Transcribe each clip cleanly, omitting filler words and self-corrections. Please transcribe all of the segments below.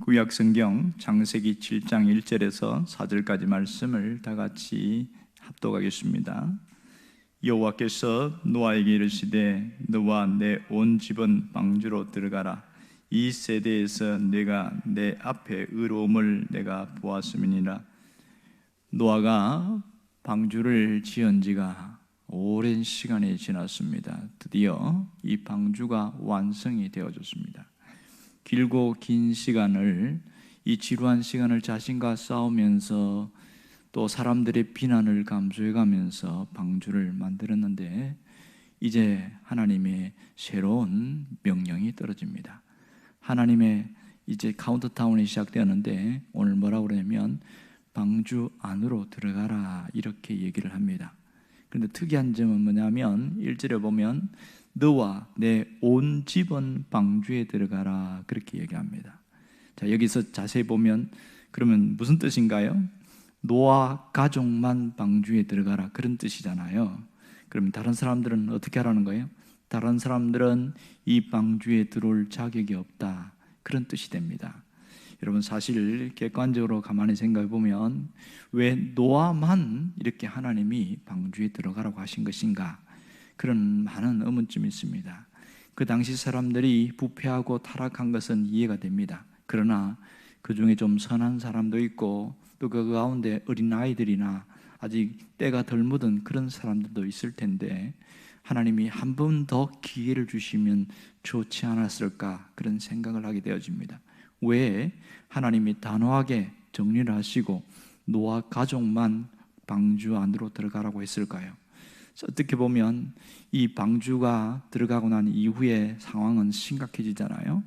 구약성경 창세기 7장 1절에서 4절까지 말씀을 다 같이 합독하겠습니다. 여호와께서 노아에게 이르시되 너와 내 온 집은 방주로 들어가라. 이 세대에서 내가 내 앞에 의로움을 내가 보았음이니라. 노아가 방주를 지은 지가 오랜 시간이 지났습니다. 드디어 이 방주가 완성이 되어졌습니다. 길고 긴 시간을, 이 지루한 시간을 자신과 싸우면서 또 사람들의 비난을 감수해가면서 방주를 만들었는데, 이제 하나님의 새로운 명령이 떨어집니다. 하나님의 이제 카운트다운이 시작되었는데, 오늘 뭐라고 그러냐면 방주 안으로 들어가라, 이렇게 얘기를 합니다. 그런데 특이한 점은 뭐냐면 1절에 보면 너와 내 온 집은 방주에 들어가라, 그렇게 얘기합니다. 자, 여기서 자세히 보면 그러면 무슨 뜻인가요? 노아 가족만 방주에 들어가라, 그런 뜻이잖아요. 그럼 다른 사람들은 어떻게 하라는 거예요? 다른 사람들은 이 방주에 들어올 자격이 없다, 그런 뜻이 됩니다. 여러분, 사실 객관적으로 가만히 생각해 보면 왜 노아만 이렇게 하나님이 방주에 들어가라고 하신 것인가, 그런 많은 의문점이 있습니다. 그 당시 사람들이 부패하고 타락한 것은 이해가 됩니다. 그러나 그 중에 좀 선한 사람도 있고 또 그 가운데 어린아이들이나 아직 때가 덜 묻은 그런 사람들도 있을 텐데, 하나님이 한 번 더 기회를 주시면 좋지 않았을까, 그런 생각을 하게 되어집니다. 왜 하나님이 단호하게 정리를 하시고 노아 가족만 방주 안으로 들어가라고 했을까요? 어떻게 보면 이 방주가 들어가고 난 이후에 상황은 심각해지잖아요.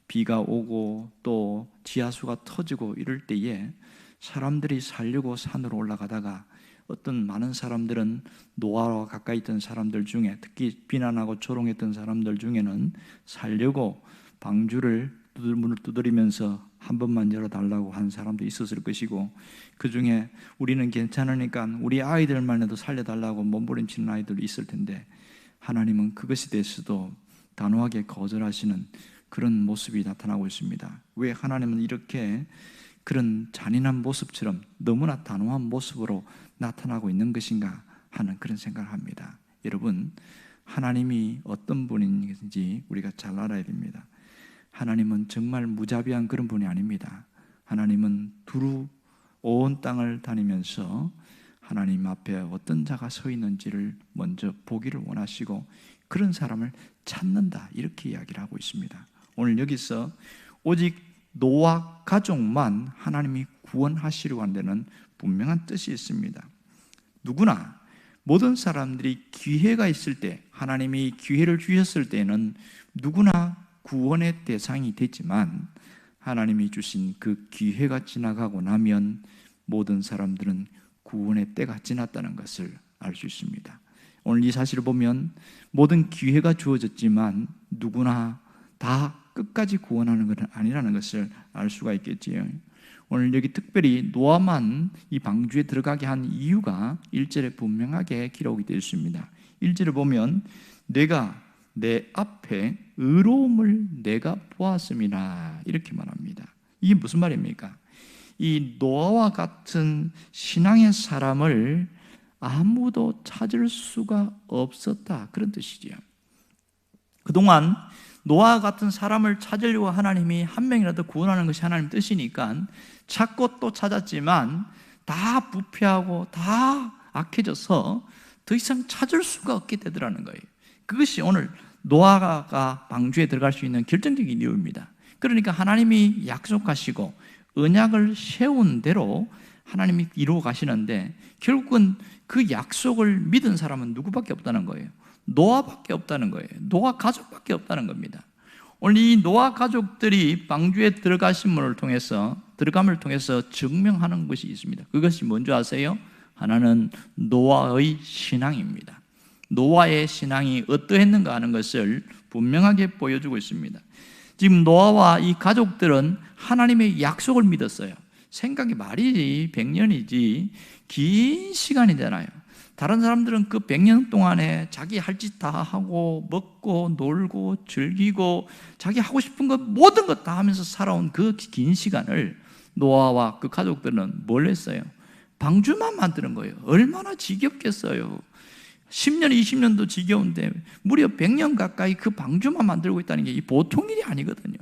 비가 오고 또 지하수가 터지고 이럴 때에 사람들이 살려고 산으로 올라가다가 어떤 많은 사람들은, 노아와 가까이 있던 사람들 중에 특히 비난하고 조롱했던 사람들 중에는 살려고 방주를 문을 두드리면서 한 번만 열어달라고 한 사람도 있었을 것이고, 그 중에 우리는 괜찮으니까 우리 아이들만 해도 살려달라고 몸부림치는 아이들도 있을 텐데, 하나님은 그것에 대해서도 단호하게 거절하시는 그런 모습이 나타나고 있습니다. 왜 하나님은 이렇게 그런 잔인한 모습처럼 너무나 단호한 모습으로 나타나고 있는 것인가 하는 그런 생각을 합니다. 여러분, 하나님이 어떤 분인지 우리가 잘 알아야 됩니다. 하나님은 정말 무자비한 그런 분이 아닙니다. 하나님은 두루 온 땅을 다니면서 하나님 앞에 어떤 자가 서 있는지를 먼저 보기를 원하시고 그런 사람을 찾는다, 이렇게 이야기를 하고 있습니다. 오늘 여기서 오직 노아 가족만 하나님이 구원하시려고 하는 데는 분명한 뜻이 있습니다. 누구나 모든 사람들이 기회가 있을 때, 하나님이 기회를 주셨을 때는 누구나 구원의 대상이 되지만, 하나님이 주신 그 기회가 지나가고 나면 모든 사람들은 구원의 때가 지났다는 것을 알 수 있습니다. 오늘 이 사실을 보면 모든 기회가 주어졌지만 누구나 다 끝까지 구원하는 것은 아니라는 것을 알 수가 있겠지요. 오늘 여기 특별히 노아만 이 방주에 들어가게 한 이유가 1절에 분명하게 기록이 되어 있습니다. 1절을 보면 내가 내 앞에 의로움을 내가 보았음이라, 이렇게 말합니다. 이게 무슨 말입니까? 이 노아와 같은 신앙의 사람을 아무도 찾을 수가 없었다, 그런 뜻이지요. 그동안 노아 같은 사람을 찾으려고 하나님이 한 명이라도 구원하는 것이 하나님 뜻이니까 찾고 또 찾았지만 다 부패하고 다 악해져서 더 이상 찾을 수가 없게 되더라는 거예요. 그것이 오늘 노아가 방주에 들어갈 수 있는 결정적인 이유입니다. 그러니까 하나님이 약속하시고 언약을 세운 대로 하나님이 이루어 가시는데, 결국은 그 약속을 믿은 사람은 누구밖에 없다는 거예요. 노아밖에 없다는 거예요. 노아 가족밖에 없다는 겁니다. 오늘 이 노아 가족들이 방주에 들어감을 통해서 증명하는 것이 있습니다. 그것이 뭔지 아세요? 하나는 노아의 신앙입니다. 노아의 신앙이 어떠했는가 하는 것을 분명하게 보여주고 있습니다. 지금 노아와 이 가족들은 하나님의 약속을 믿었어요. 생각이 말이 100년이지 긴 시간이잖아요. 다른 사람들은 그 100년 동안에 자기 할 짓 다 하고 먹고 놀고 즐기고 자기 하고 싶은 것 모든 것 다 하면서 살아온 그 긴 시간을 노아와 그 가족들은 뭘 했어요? 방주만 만드는 거예요. 얼마나 지겹겠어요. 10년, 20년도 지겨운데 무려 100년 가까이 그 방주만 만들고 있다는 게 보통 일이 아니거든요.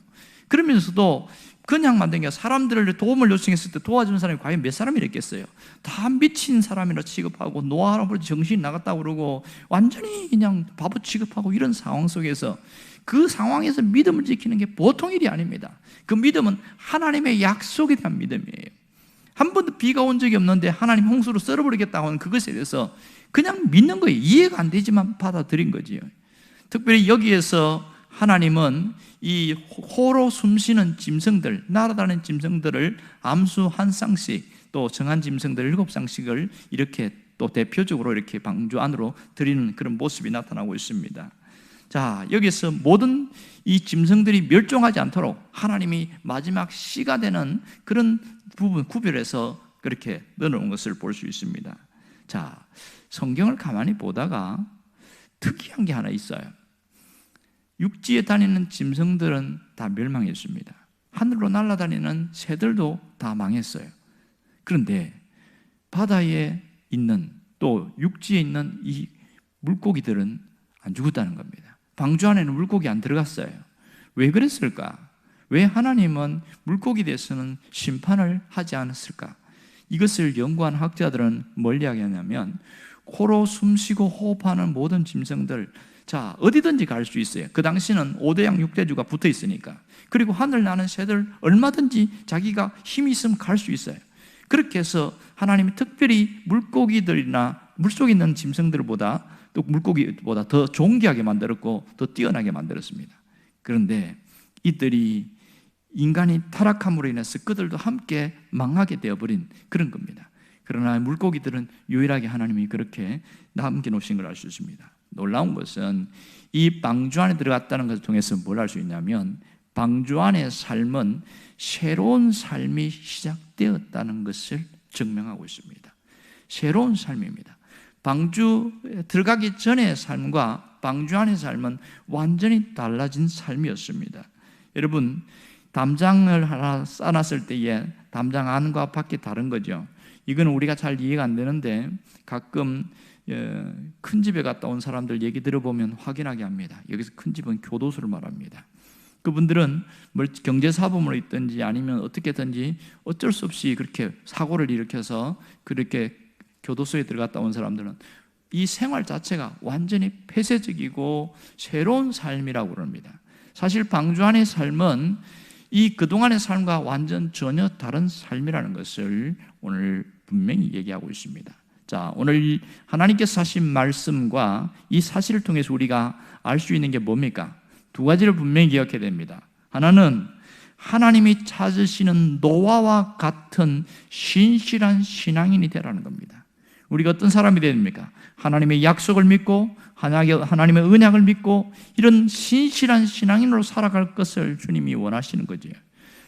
그러면서도 그냥 만든 게 사람들을 도움을 요청했을 때 도와주는 사람이 과연 몇 사람이 있겠어요? 다 미친 사람이라 취급하고 노아 할아버지 정신이 나갔다고 그러고 완전히 그냥 바보 취급하고 이런 상황 속에서 그 상황에서 믿음을 지키는 게 보통 일이 아닙니다. 그 믿음은 하나님의 약속에 대한 믿음이에요. 한 번도 비가 온 적이 없는데 하나님 홍수로 썰어버리겠다고 하는 그것에 대해서 그냥 믿는 거예요. 이해가 안 되지만 받아들인 거지요. 특별히 여기에서 하나님은 이 호로 숨쉬는 짐승들, 날아다니는 짐승들을 암수 한 쌍씩, 또 정한 짐승들 7쌍씩을 이렇게 또 대표적으로 이렇게 방주 안으로 드리는 그런 모습이 나타나고 있습니다. 자, 여기서 모든 이 짐승들이 멸종하지 않도록 하나님이 마지막 씨가 되는 그런 부분 구별해서 그렇게 넣어놓은 것을 볼 수 있습니다. 자, 성경을 가만히 보다가 특이한 게 하나 있어요. 육지에 다니는 짐승들은 다 멸망했습니다. 하늘로 날아다니는 새들도 다 망했어요. 그런데 바다에 있는 또 육지에 있는 이 물고기들은 안 죽었다는 겁니다. 방주 안에는 물고기 안 들어갔어요. 왜 그랬을까? 왜 하나님은 물고기에 대해서는 심판을 하지 않았을까? 이것을 연구한 학자들은 뭘 이야기하냐면 코로 숨쉬고 호흡하는 모든 짐승들, 자, 어디든지 갈 수 있어요. 그 당시는 5대양 6대주가 붙어 있으니까. 그리고 하늘 나는 새들 얼마든지 자기가 힘이 있으면 갈 수 있어요. 그렇게 해서 하나님이 특별히 물고기들이나 물속에 있는 짐승들보다 또 물고기보다 더 존귀하게 만들었고 더 뛰어나게 만들었습니다. 그런데 이들이 인간이 타락함으로 인해서 그들도 함께 망하게 되어버린 그런 겁니다. 그러나 물고기들은 유일하게 하나님이 그렇게 남겨놓으신 걸 알 수 있습니다. 놀라운 것은 이 방주 안에 들어갔다는 것을 통해서 뭘 알 수 있냐면 방주 안의 삶은 새로운 삶이 시작되었다는 것을 증명하고 있습니다. 새로운 삶입니다. 방주에 들어가기 전의 삶과 방주 안의 삶은 완전히 달라진 삶이었습니다. 여러분, 담장을 하나 쌓아놨을 때에 담장 안과 밖이 다른 거죠. 이건 우리가 잘 이해가 안 되는데 가끔 큰 집에 갔다 온 사람들 얘기 들어보면 확인하게 합니다. 여기서 큰 집은 교도소를 말합니다. 그분들은 경제사범으로 있든지 아니면 어떻게든지 어쩔 수 없이 그렇게 사고를 일으켜서 그렇게 교도소에 들어갔다 온 사람들은 이 생활 자체가 완전히 폐쇄적이고 새로운 삶이라고 그럽니다. 사실 방주 안의 삶은 이 그동안의 삶과 완전 전혀 다른 삶이라는 것을 오늘 분명히 얘기하고 있습니다. 자, 오늘 하나님께서 하신 말씀과 이 사실을 통해서 우리가 알 수 있는 게 뭡니까? 두 가지를 분명히 기억해야 됩니다. 하나는 하나님이 찾으시는 노아와 같은 신실한 신앙인이 되라는 겁니다. 우리가 어떤 사람이 되야 됩니까? 하나님의 약속을 믿고 하나님의 언약을 믿고 이런 신실한 신앙인으로 살아갈 것을 주님이 원하시는 거죠.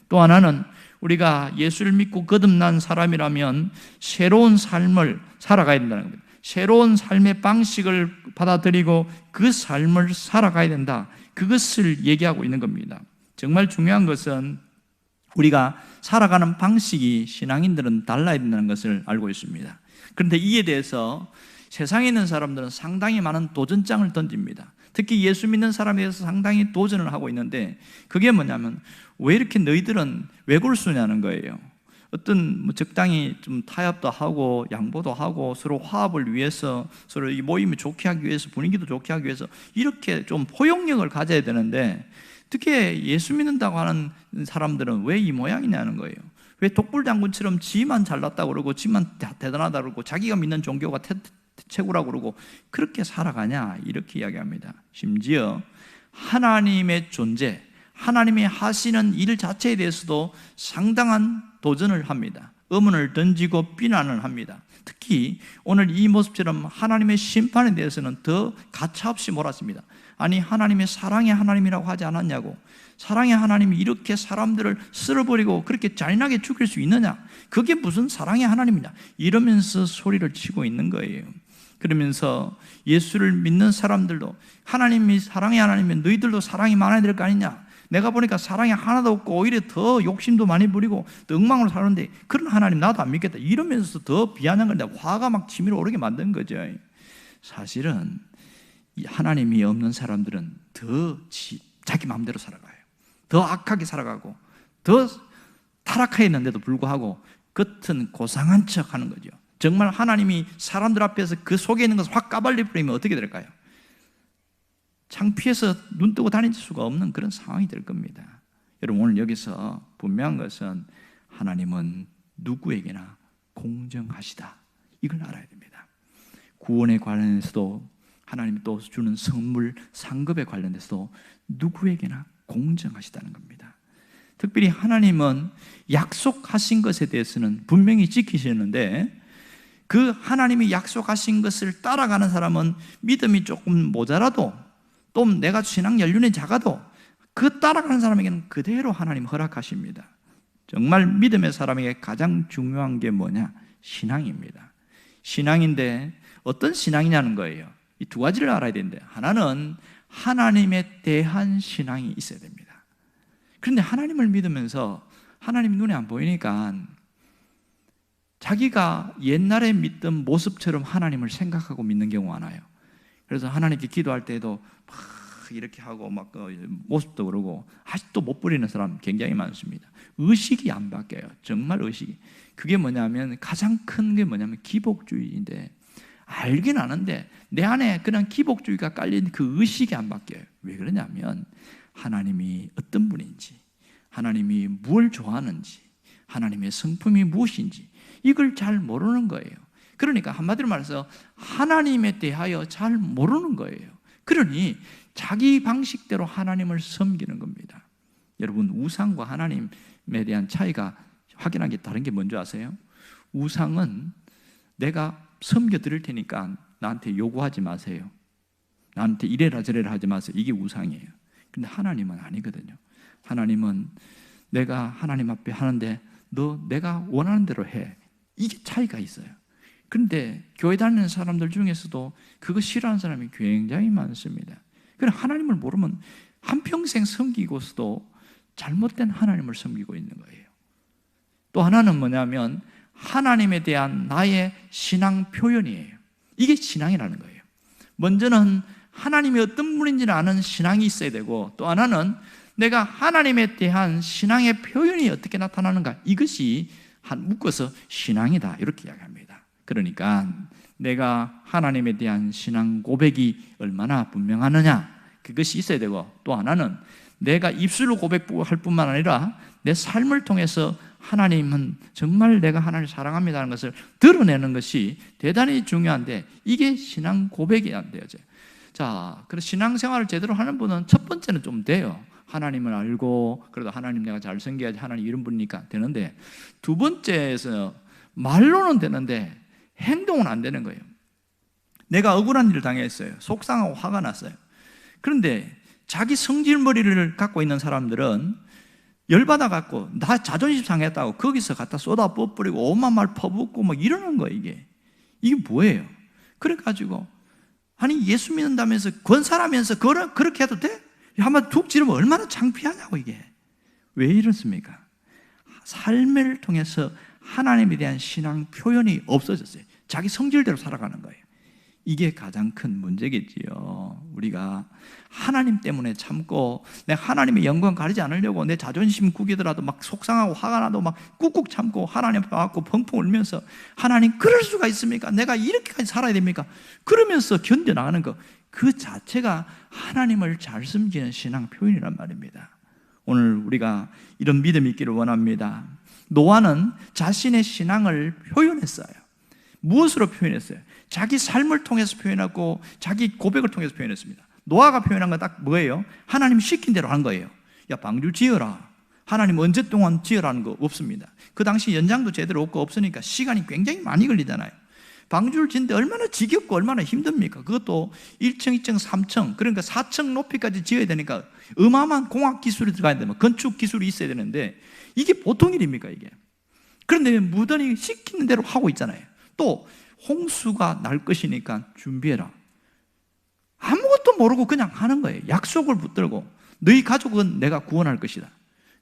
또 하나는 우리가 예수를 믿고 거듭난 사람이라면 새로운 삶을 살아가야 된다는 겁니다. 새로운 삶의 방식을 받아들이고 그 삶을 살아가야 된다. 그것을 얘기하고 있는 겁니다. 정말 중요한 것은 우리가 살아가는 방식이 신앙인들은 달라야 된다는 것을 알고 있습니다. 그런데 이에 대해서 세상에 있는 사람들은 상당히 많은 도전장을 던집니다. 특히 예수 믿는 사람에 대해서 상당히 도전을 하고 있는데 그게 뭐냐면 왜 이렇게 너희들은 왜 골수냐는 거예요. 어떤 적당히 좀 타협도 하고 양보도 하고 서로 화합을 위해서 서로 이 모임을 좋게 하기 위해서 분위기도 좋게 하기 위해서 이렇게 좀 포용력을 가져야 되는데 특히 예수 믿는다고 하는 사람들은 왜 이 모양이냐는 거예요. 왜 독불장군처럼 지만 잘났다고 그러고 지만 대단하다고 그러고 자기가 믿는 종교가 최고라고 그러고 그렇게 살아가냐 이렇게 이야기합니다. 심지어 하나님의 존재, 하나님이 하시는 일 자체에 대해서도 상당한 도전을 합니다. 의문을 던지고 비난을 합니다. 특히 오늘 이 모습처럼 하나님의 심판에 대해서는 더 가차없이 몰았습니다. 아니 하나님의 사랑의 하나님이라고 하지 않았냐고. 사랑의 하나님이 이렇게 사람들을 쓸어버리고 그렇게 잔인하게 죽일 수 있느냐, 그게 무슨 사랑의 하나님이냐 이러면서 소리를 치고 있는 거예요. 그러면서 예수를 믿는 사람들도 하나님이 사랑의 하나님이면 너희들도 사랑이 많아야 될 거 아니냐, 내가 보니까 사랑이 하나도 없고 오히려 더 욕심도 많이 부리고 더 엉망으로 사는데 그런 하나님 나도 안 믿겠다 이러면서 더 비아냥거리다 화가 막 치밀어 오르게 만든 거죠. 사실은 이 하나님이 없는 사람들은 더 자기 마음대로 살아가요. 더 악하게 살아가고 더 타락해 있는데도 불구하고 겉은 고상한 척 하는 거죠. 정말 하나님이 사람들 앞에서 그 속에 있는 것을 확 까발려 버리면 어떻게 될까요? 창피해서 눈 뜨고 다닐 수가 없는 그런 상황이 될 겁니다. 여러분, 오늘 여기서 분명한 것은 하나님은 누구에게나 공정하시다, 이걸 알아야 됩니다. 구원에 관련해서도 하나님이 또 주는 선물, 상급에 관련해서도 누구에게나 공정하시다는 겁니다. 특별히 하나님은 약속하신 것에 대해서는 분명히 지키시는데 그 하나님이 약속하신 것을 따라가는 사람은 믿음이 조금 모자라도 또 내가 신앙 연륜이 작아도 그 따라가는 사람에게는 그대로 하나님 허락하십니다. 정말 믿음의 사람에게 가장 중요한 게 뭐냐? 신앙입니다. 신앙인데 어떤 신앙이냐는 거예요. 이 두 가지를 알아야 되는데, 하나는 하나님에 대한 신앙이 있어야 됩니다. 그런데 하나님을 믿으면서 하나님 눈에 안 보이니까 자기가 옛날에 믿던 모습처럼 하나님을 생각하고 믿는 경우가 많아요. 그래서 하나님께 기도할 때도 막 이렇게 하고 막 모습도 그러고 아직도 못 부리는 사람 굉장히 많습니다. 의식이 안 바뀌어요. 정말 의식이. 그게 뭐냐면 가장 큰 게 뭐냐면 기복주의인데, 알긴 아는데 내 안에 그냥 기복주의가 깔린 그 의식이 안 바뀌어요. 왜 그러냐면 하나님이 어떤 분인지, 하나님이 무엇을 좋아하는지, 하나님의 성품이 무엇인지 이걸 잘 모르는 거예요. 그러니까 한마디로 말해서 하나님에 대하여 잘 모르는 거예요. 그러니 자기 방식대로 하나님을 섬기는 겁니다. 여러분, 우상과 하나님에 대한 차이가 확연하게 다른 게 뭔지 아세요? 우상은 내가 섬겨드릴 테니까 나한테 요구하지 마세요. 나한테 이래라 저래라 하지 마세요. 이게 우상이에요. 근데 하나님은 아니거든요. 하나님은 내가 하나님 앞에 하는데 너 내가 원하는 대로 해. 이게 차이가 있어요. 그런데 교회 다니는 사람들 중에서도 그거 싫어하는 사람이 굉장히 많습니다. 그래서 하나님을 모르면 한평생 섬기고서도 잘못된 하나님을 섬기고 있는 거예요. 또 하나는 뭐냐면 하나님에 대한 나의 신앙 표현이에요. 이게 신앙이라는 거예요. 먼저는 하나님이 어떤 분인지를 아는 신앙이 있어야 되고, 또 하나는 내가 하나님에 대한 신앙의 표현이 어떻게 나타나는가, 이것이 묶어서 신앙이다, 이렇게 이야기합니다. 그러니까 내가 하나님에 대한 신앙 고백이 얼마나 분명하느냐, 그것이 있어야 되고, 또 하나는 내가 입술로 고백할 뿐만 아니라 내 삶을 통해서 하나님은 정말 내가 하나님을 사랑합니다 하는 것을 드러내는 것이 대단히 중요한데, 이게 신앙 고백이 안 돼요. 자, 그래서 신앙생활을 제대로 하는 분은 첫 번째는 좀 돼요. 하나님을 알고, 그래도 하나님 내가 잘 섬겨야지, 하나님 이런 분이니까 되는데, 두 번째에서 말로는 되는데 행동은 안 되는 거예요. 내가 억울한 일을 당했어요. 속상하고 화가 났어요. 그런데 자기 성질머리를 갖고 있는 사람들은 열받아 갖고 나 자존심 상했다고 거기서 갖다 쏟아 부어버리고 오만 말 퍼붓고 뭐 이러는 거예요. 이게 뭐예요? 그래가지고 아니 예수 믿는다면서 권사라면서 그렇게 해도 돼? 한번 툭 지르면 얼마나 창피하냐고. 이게 왜 이렇습니까? 삶을 통해서 하나님에 대한 신앙 표현이 없어졌어요. 자기 성질대로 살아가는 거예요. 이게 가장 큰 문제겠지요. 우리가 하나님 때문에 참고 내가 하나님의 영광 가리지 않으려고 내 자존심 구기더라도 막 속상하고 화가 나도 막 꾹꾹 참고 하나님 앞에 와서 펑펑 울면서 하나님 그럴 수가 있습니까? 내가 이렇게까지 살아야 됩니까? 그러면서 견뎌나가는 것, 그 자체가 하나님을 잘 섬기는 신앙 표현이란 말입니다. 오늘 우리가 이런 믿음이 있기를 원합니다. 노아는 자신의 신앙을 표현했어요. 무엇으로 표현했어요? 자기 삶을 통해서 표현하고 자기 고백을 통해서 표현했습니다. 노아가 표현한 건 딱 뭐예요? 하나님 시킨 대로 한 거예요. 야, 방주 지어라. 하나님 언제 동안 지으라는 거 없습니다. 그 당시 연장도 제대로 없으니까 시간이 굉장히 많이 걸리잖아요. 방주를 짓는데 얼마나 지겹고 얼마나 힘듭니까? 그것도 1층, 2층, 3층, 그러니까 4층 높이까지 지어야 되니까 어마어마한 공학 기술이 들어가야 되면 건축 기술이 있어야 되는데 이게 보통 일입니까 이게? 그런데 무던히 시키는 대로 하고 있잖아요. 또 홍수가 날 것이니까 준비해라. 아무것도 모르고 그냥 하는 거예요. 약속을 붙들고 너희 가족은 내가 구원할 것이다.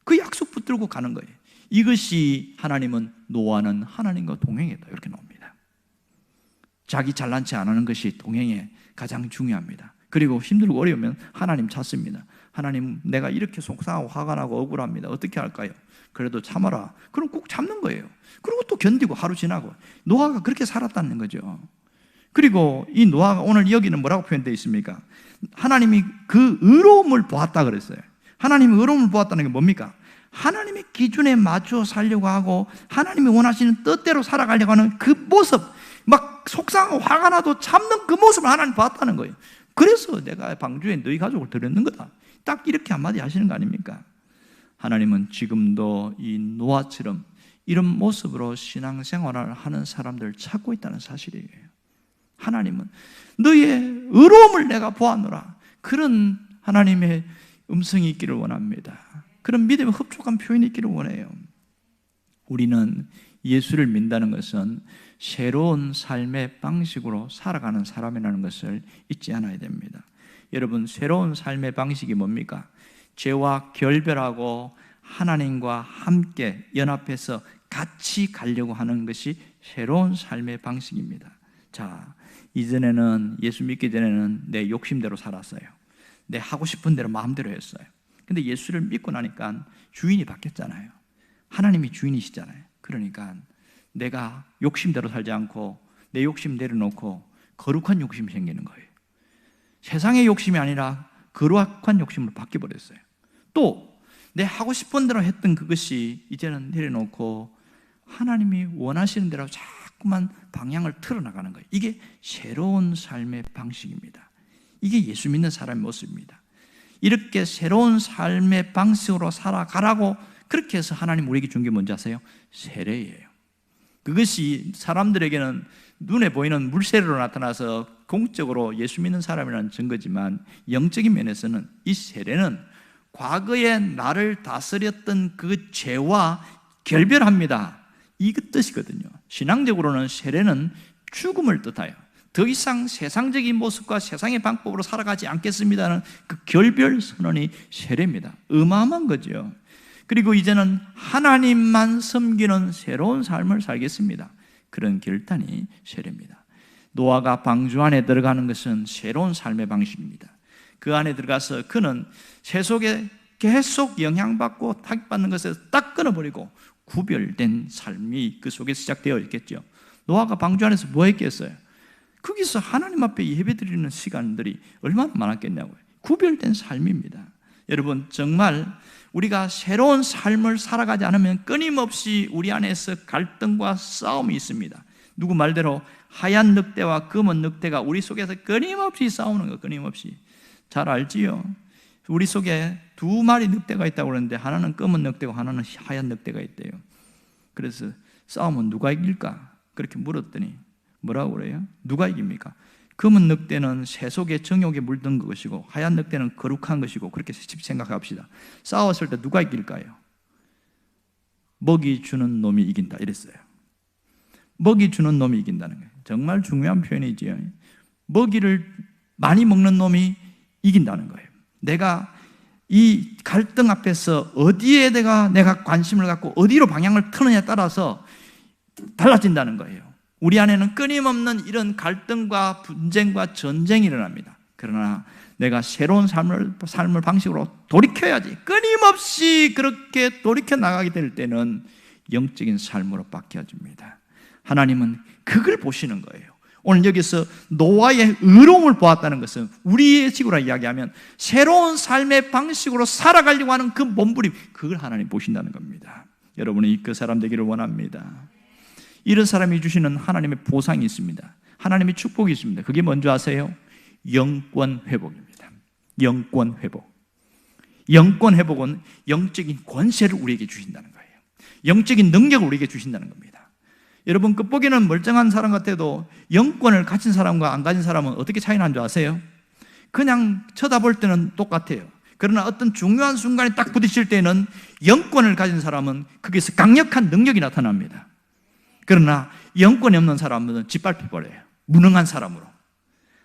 그 약속 붙들고 가는 거예요. 이것이 하나님은 노아는 하나님과 동행했다 이렇게 나옵니다. 자기 잘난 체 안 하는 것이 동행에 가장 중요합니다. 그리고 힘들고 어려우면 하나님 찾습니다. 하나님, 내가 이렇게 속상하고 화가 나고 억울합니다. 어떻게 할까요? 그래도 참아라. 그럼 꼭 참는 거예요. 그리고 또 견디고 하루 지나고. 노아가 그렇게 살았다는 거죠. 그리고 이 노아가 오늘 여기는 뭐라고 표현되어 있습니까? 하나님이 그 의로움을 보았다 그랬어요. 하나님이 의로움을 보았다는 게 뭡니까? 하나님의 기준에 맞춰 살려고 하고 하나님이 원하시는 뜻대로 살아가려고 하는 그 모습, 막 속상하고 화가 나도 참는 그 모습을 하나님 봤다는 거예요. 그래서 내가 방주에 너희 가족을 드렸는 거다. 딱 이렇게 한마디 하시는 거 아닙니까? 하나님은 지금도 이 노아처럼 이런 모습으로 신앙생활을 하는 사람들을 찾고 있다는 사실이에요. 하나님은 너희의 의로움을 내가 보았노라. 그런 하나님의 음성이 있기를 원합니다. 그런 믿음의 흡족한 표현이 있기를 원해요. 우리는 예수를 믿는다는 것은 새로운 삶의 방식으로 살아가는 사람이라는 것을 잊지 않아야 됩니다. 여러분, 새로운 삶의 방식이 뭡니까? 죄와 결별하고 하나님과 함께 연합해서 같이 가려고 하는 것이 새로운 삶의 방식입니다. 자, 이전에는, 예수 믿기 전에는 내 욕심대로 살았어요. 내 하고 싶은 대로 마음대로 했어요. 근데 예수를 믿고 나니까 주인이 바뀌었잖아요. 하나님이 주인이시잖아요. 그러니까 내가 욕심대로 살지 않고 내 욕심 내려놓고 거룩한 욕심이 생기는 거예요. 세상의 욕심이 아니라 거룩한 욕심으로 바뀌어버렸어요. 또 내 하고 싶은 대로 했던 그것이 이제는 내려놓고 하나님이 원하시는 대로 자꾸만 방향을 틀어나가는 거예요. 이게 새로운 삶의 방식입니다. 이게 예수 믿는 사람의 모습입니다. 이렇게 새로운 삶의 방식으로 살아가라고 그렇게 해서 하나님 우리에게 준 게 뭔지 아세요? 세례예요. 그것이 사람들에게는 눈에 보이는 물세례로 나타나서 공적으로 예수 믿는 사람이라는 증거지만 영적인 면에서는 이 세례는 과거에 나를 다스렸던 그 죄와 결별합니다. 이 뜻이거든요. 신앙적으로는 세례는 죽음을 뜻해요. 더 이상 세상적인 모습과 세상의 방법으로 살아가지 않겠습니다는 그 결별 선언이 세례입니다. 어마어마한 거죠. 그리고 이제는 하나님만 섬기는 새로운 삶을 살겠습니다. 그런 결단이 세례입니다. 노아가 방주 안에 들어가는 것은 새로운 삶의 방식입니다. 그 안에 들어가서 그는 세속에 계속 영향받고 타격받는 것에서 딱 끊어버리고 구별된 삶이 그 속에 시작되어 있겠죠. 노아가 방주 안에서 뭐 했겠어요? 거기서 하나님 앞에 예배드리는 시간들이 얼마나 많았겠냐고요. 구별된 삶입니다. 여러분, 정말 우리가 새로운 삶을 살아가지 않으면 끊임없이 우리 안에서 갈등과 싸움이 있습니다. 누구 말대로 하얀 늑대와 검은 늑대가 우리 속에서 끊임없이 싸우는 거, 끊임없이. 잘 알지요? 우리 속에 두 마리 늑대가 있다고 그러는데 하나는 검은 늑대고 하나는 하얀 늑대가 있대요. 그래서 싸움은 누가 이길까? 그렇게 물었더니 뭐라고 그래요? 누가 이깁니까? 검은 늑대는 세속의 정욕에 물든 것이고 하얀 늑대는 거룩한 것이고 그렇게 생각합시다. 싸웠을 때 누가 이길까요? 먹이 주는 놈이 이긴다 이랬어요. 먹이 주는 놈이 이긴다는 거예요. 정말 중요한 표현이지요. 먹이를 많이 먹는 놈이 이긴다는 거예요. 내가 이 갈등 앞에서 어디에 내가 관심을 갖고 어디로 방향을 트느냐에 따라서 달라진다는 거예요. 우리 안에는 끊임없는 이런 갈등과 분쟁과 전쟁이 일어납니다. 그러나 내가 새로운 삶을 방식으로 돌이켜야지. 끊임없이 그렇게 돌이켜 나가게 될 때는 영적인 삶으로 바뀌어집니다. 하나님은 그걸 보시는 거예요. 오늘 여기서 노아의 의로움을 보았다는 것은 우리의 식으로 이야기하면 새로운 삶의 방식으로 살아가려고 하는 그 몸부림, 그걸 하나님 보신다는 겁니다. 여러분이 그 사람 되기를 원합니다. 이런 사람이 주시는 하나님의 보상이 있습니다. 하나님의 축복이 있습니다. 그게 뭔지 아세요? 영권 회복입니다. 영권 회복. 영권 회복은 영적인 권세를 우리에게 주신다는 거예요. 영적인 능력을 우리에게 주신다는 겁니다. 여러분, 끝보기는 멀쩡한 사람 같아도 영권을 가진 사람과 안 가진 사람은 어떻게 차이 나는 줄 아세요? 그냥 쳐다볼 때는 똑같아요. 그러나 어떤 중요한 순간에 딱 부딪힐 때는 영권을 가진 사람은 거기서 강력한 능력이 나타납니다. 그러나 영권이 없는 사람은 짓밟혀버려요. 무능한 사람으로.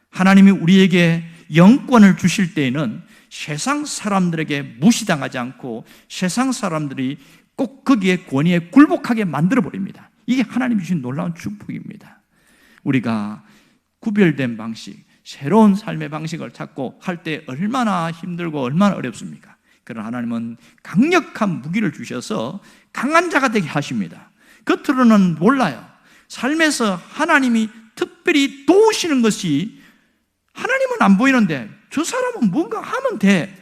하나님이 우리에게 영권을 주실 때에는 세상 사람들에게 무시당하지 않고 세상 사람들이 꼭 거기에 권위에 굴복하게 만들어버립니다. 이게 하나님이 주신 놀라운 축복입니다. 우리가 구별된 방식, 새로운 삶의 방식을 찾고 할 때 얼마나 힘들고 얼마나 어렵습니까? 그러나 하나님은 강력한 무기를 주셔서 강한 자가 되게 하십니다. 겉으로는 몰라요. 삶에서 하나님이 특별히 도우시는 것이 하나님은 안 보이는데 저 사람은 뭔가 하면 돼.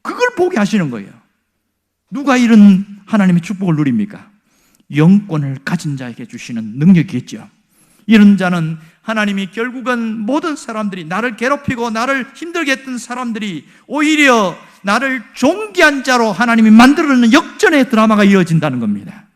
그걸 보게 하시는 거예요. 누가 이런 하나님의 축복을 누립니까? 영권을 가진 자에게 주시는 능력이겠죠. 이런 자는 하나님이 결국은 모든 사람들이 나를 괴롭히고 나를 힘들게 했던 사람들이 오히려 나를 존귀한 자로 하나님이 만들어내는 역전의 드라마가 이어진다는 겁니다.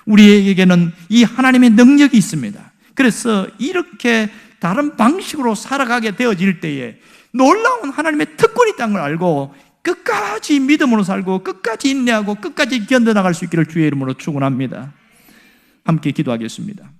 우리에게는 이 하나님의 능력이 있습니다. 그래서 이렇게 다른 방식으로 살아가게 되어질 때에 놀라운 하나님의 특권이 있다는 걸 알고 끝까지 믿음으로 살고 끝까지 인내하고 끝까지 견뎌나갈 수 있기를 주의 이름으로 축원합니다. 함께 기도하겠습니다.